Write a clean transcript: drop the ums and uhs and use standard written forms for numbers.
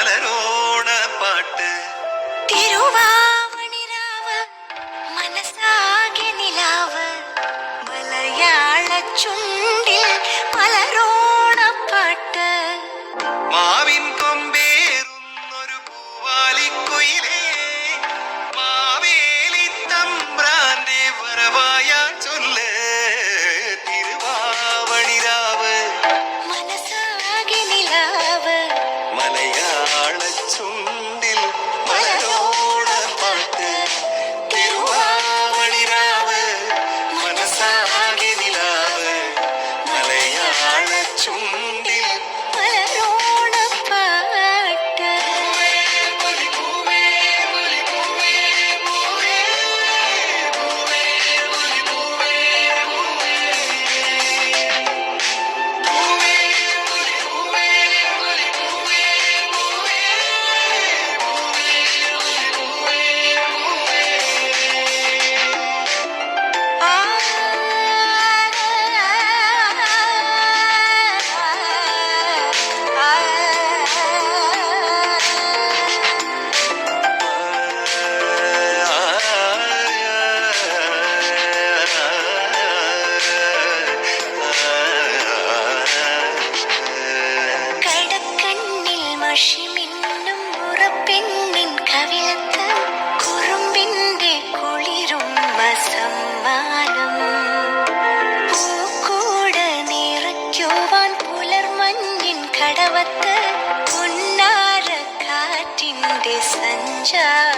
മലരോണ പാട്ട്. തിരുവാവണിരാവ് മനസാകെ നിലാവ് മലയാള ചുണ്ടിൽ മലരോണപ്പാട്ട്. മാവിൻ കൊമ്പേറുന്നൊരു പൂവാലിക്കുയിലേ, മാവേലി തമ്പ്രാന്റെ വരവായ ചൊല്ല്. തിരുവാവണിരാവ് മനസാകെ നിലാവ് മലയാള ചുണ്ടിൽ മലരോണ പാട്ട്. തിരുവാവണിരാവ് മനസാകെ നിലാവ് മലയാള ചുണ്ടിൽ. മലരോണപ്പാട്ട്. ആ കടക്കണ്ണിൽ മഷിമിന്നും മുറപ്പെണ്ണിൻ കവിളത്ത് കുറുമ്പിന്റെ കുളിരും സമ്മാനം. പൂക്കൂട് നിറയ്ക്കുവാൻ പുലർമഞ്ഞിൻ കടവത്ത് പുന്നാര കാറ്റിന്റെ സഞ്ചാരം.